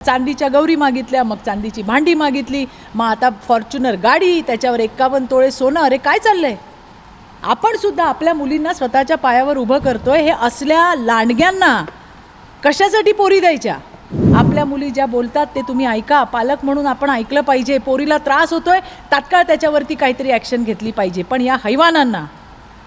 चांदीच्या गौरी मागितल्या, मग चांदीची भांडी मागितली, मग आता फॉर्च्युनर गाडी, त्याच्यावर 51 तोळे सोनं. अरे काय चाललंय? आपण सुद्धा आपल्या मुलींना स्वतःच्या पायावर उभं करतोय. हे असल्या लांडग्यांना कशासाठी पोरी द्यायच्या? आपल्या मुली ज्या बोलतात ते तुम्ही ऐका. पालक म्हणून आपण ऐकलं पाहिजे. पोरीला त्रास होतोय, तात्काळ त्याच्यावरती काहीतरी ॲक्शन घेतली पाहिजे. पण या हैवानांना,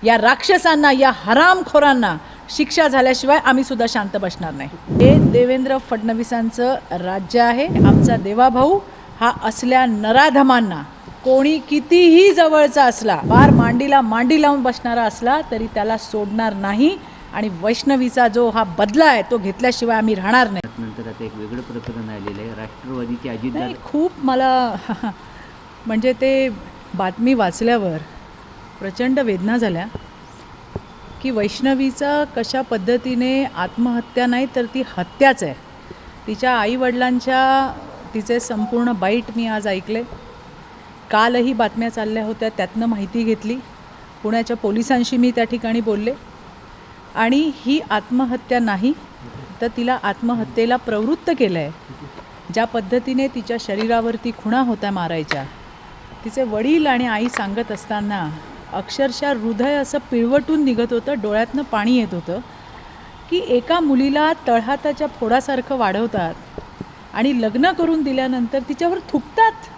या राक्षसांना, या हरामखोरांना शिक्षा झाल्याशिवाय आम्ही सुद्धा शांत बसणार नाही. हे देवेंद्र फडणवीसांचं राज्य आहे. आमचा देवाभाऊ हा असल्या नराधमांना, कोणी कितीही जवळचा असला, बार मांडीला मांडी लावून बसणारा असला तरी त्याला सोडणार नाही. आणि वैष्णवीचा जो हा बदला आहे तो घेतल्याशिवाय आम्ही राहणार नाही. नंतर आता एक वेगळं प्रकरण आलेलं आहे. राष्ट्रवादीचे अजितदादा, खूप मला म्हणजे ते बातमी वाचल्यावर प्रचंड वेदना झाल्या की वैष्णवीचा कशा पद्धतीने आत्महत्या नाही तर ती हत्याच आहे. तिच्या आईवडिलांच्या तिचे संपूर्ण बाईट मी आज ऐकले. कालही बातम्या चालल्या होत्या, त्यातनं माहिती घेतली. पुण्याच्या पोलिसांशी मी त्या ठिकाणी बोलले. आणि ही आत्महत्या नाही तर तिला आत्महत्येला प्रवृत्त केलं आहे. ज्या पद्धतीने तिच्या शरीरावरती खुणा होत्या मारायच्या, तिचे वडील आणि आई सांगत असताना अक्षरशः हृदय असं पिळवटून निघत होतं, डोळ्यातनं पाणी येत होतं की एका मुलीला तळहाताच्या फोडासारखं वाढवतात आणि लग्न करून दिल्यानंतर तिच्यावर थुकतात,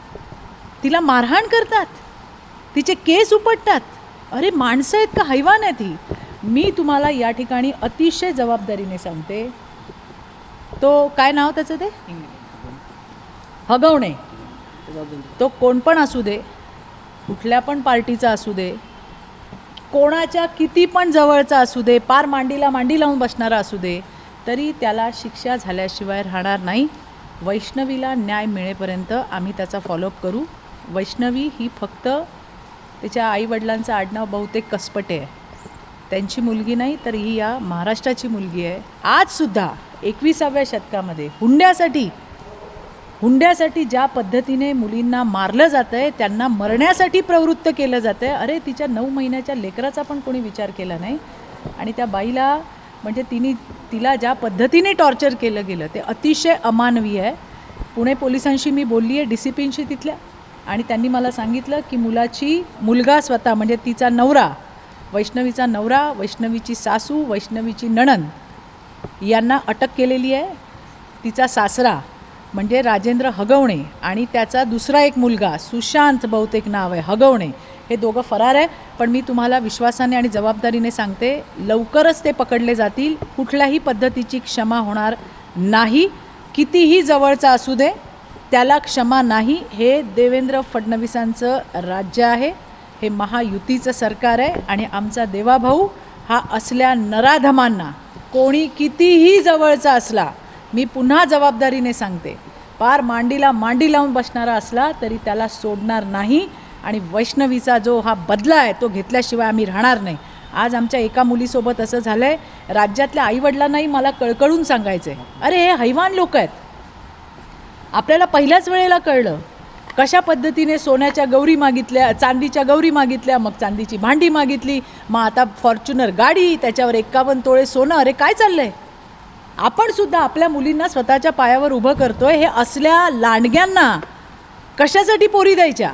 तिला मारहाण करतात, तिचे केस उपटतात. अरे माणसं आहेत का हैवान आहेत ही? मी तुम्हाला या ठिकाणी अतिशय जबाबदारीने सांगते. तो काय नाव त्याचं, ते हगवणे, तो कोण पण असू दे, कुठल्या पण पार्टीचा असू दे, कोणाच्या किती पण जवळचा असू दे, पार मांडीला मांडी लावून बसणारा असू दे, तरी त्याला शिक्षा झाल्याशिवाय राहणार नाही. वैष्णवीला न्याय मिळेपर्यंत आम्ही त्याचा फॉलोअप करू. वैष्णवी ही फक्त तिच्या आईवडिलांचं आडनाव बहुतेक कसपटे आहे, त्यांची मुलगी नाही तर ही या महाराष्ट्राची मुलगी आहे. आजसुद्धा 21व्या शतकामध्ये हुंड्यासाठी ज्या पद्धतीने मुलींना मारलं जातं आहे, त्यांना मरण्यासाठी प्रवृत्त केलं जातं आहे. अरे तिच्या 9 महिन्याच्या लेकराचा पण कोणी विचार केला नाही. आणि त्या बाईला म्हणजे तिला ज्या पद्धतीने टॉर्चर केलं गेलं ते अतिशय अमानवीय आहे. पुणे पोलिसांशी मी बोलली आहे, DCPंशी तिथल्या, आणि त्यांनी मला सांगितलं की मुलगा स्वतः म्हणजे तिचा नवरा, वैष्णवीचा नवरा, वैष्णवीची सासू, वैष्णवीची नणंद यांना अटक केलेली आहे. तिचा सासरा म्हणजे राजेंद्र हगवणे आणि त्याचा दुसरा एक मुलगा सुशांत बहुतेक नाव आहे हगवणे, हे दोघं फरार आहे. पण मी तुम्हाला विश्वासाने आणि जबाबदारीने सांगते, लवकरच ते पकडले जातील. कुठल्याही पद्धतीची क्षमा होणार नाही. कितीही जवळचा असू दे, त्याला क्षमा नाही. हे देवेंद्र फडणवीसांचं राज्य आहे. हे महायुतीचं सरकार आहे. आणि आमचा देवाभाऊ हा असल्या नराधमांना, कोणी कितीही जवळचा असला, मी पुन्हा जबाबदारीने सांगते, पार मांडीला मांडी लावून बसणारा असला तरी त्याला सोडणार नाही. आणि वैष्णवीचा जो हा बदला आहे तो घेतल्याशिवाय आम्ही राहणार नाही. आज आमच्या एका मुलीसोबत असं झालं आहे, राज्यातल्या आईवडिलांनाही मला कळकळून सांगायचं आहे, अरे हे हैवान लोक आहेत. आपल्याला पहिल्याच वेळेला कळलं कशा पद्धतीने सोन्याच्या गौरी मागितल्या, चांदीच्या गौरी मागितल्या, मग चांदीची भांडी मागितली, मग आता फॉर्च्युनर गाडी, त्याच्यावर 51 तोळे सोनं. अरे काय चाललंय? आपण सुद्धा आपल्या मुलींना स्वतःच्या पायावर उभं करतोय. हे असल्या लांडग्यांना कशासाठी पोरी द्यायच्या?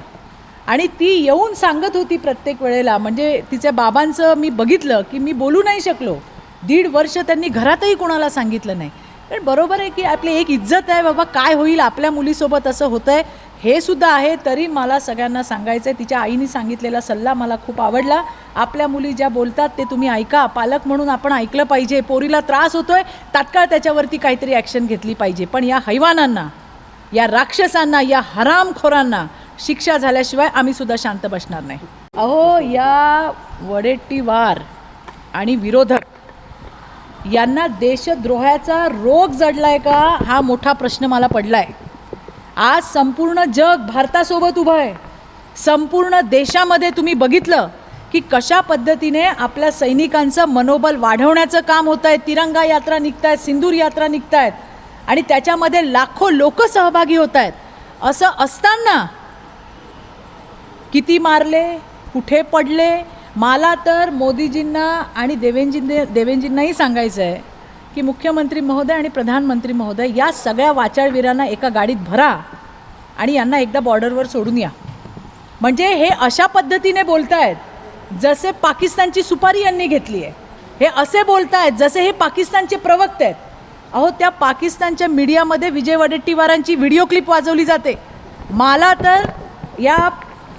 आणि ती येऊन सांगत होती प्रत्येक वेळेला, म्हणजे तिच्या बाबांचं मी बघितलं की मी बोलू नाही शकलो. 1.5 वर्ष त्यांनी घरातही कोणाला सांगितलं नाही. पण बरोबर आहे की आपली एक इज्जत आहे बाबा, काय होईल आपल्या मुलीसोबत असं होतं आहे हे सुद्धा आहे. तरी मला सगळ्यांना सांगायचं आहे, तिच्या आईने सांगितलेला सल्ला मला खूप आवडला. आपल्या मुली ज्या बोलतात ते तुम्ही ऐका. पालक म्हणून आपण ऐकलं पाहिजे. पोरीला त्रास होतोय, तात्काळ त्याच्यावरती काहीतरी ॲक्शन घेतली पाहिजे. पण या हैवानांना, या राक्षसांना, या हरामखोरांना शिक्षा झाल्याशिवाय आम्ही सुद्धा शांत बसणार नाही. अहो, या वडेट्टीवार आणि विरोधक यांना देशद्रोहाचा रोग जडलाय का, हा मोठा प्रश्न मला पडलाय. आज संपूर्ण जग भारतासोबत उभं आहे. संपूर्ण देशामध्ये तुम्ही बघितलं की कशा पद्धतीने आपल्या सैनिकांचं मनोबल वाढवण्याचं काम होतं आहे. तिरंगा यात्रा निघत आहेत, सिंदूर यात्रा निघत आहेत आणि त्याच्यामध्ये लाखो लोक सहभागी होत आहेत. असं असताना किती मारले, कुठे पडले. मला तर मोदीजींना आणि देवेंजींनाही सांगायचं आहे की मुख्यमंत्री महोदय आणि प्रधानमंत्री महोदय या सगळ्या वाचाळवीरांना एका गाडीत भरा आणि यांना एकदा बॉर्डरवर सोडून या. म्हणजे हे अशा पद्धतीने बोलतायत जसे पाकिस्तानची सुपारी यांनी घेतली आहे. हे असे बोलतायत जसे हे पाकिस्तानचे प्रवक्ते आहेत. अहो, त्या पाकिस्तानच्या मीडियामध्ये विजय वडेट्टीवारांची व्हिडिओ क्लिप वाजवली जाते. मला तर या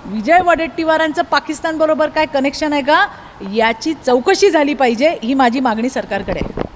विजय वडेट्टीवारांचं पाकिस्तानबरोबर काय कनेक्शन आहे का याची चौकशी झाली पाहिजे, ही माझी मागणी सरकारकडे आहे.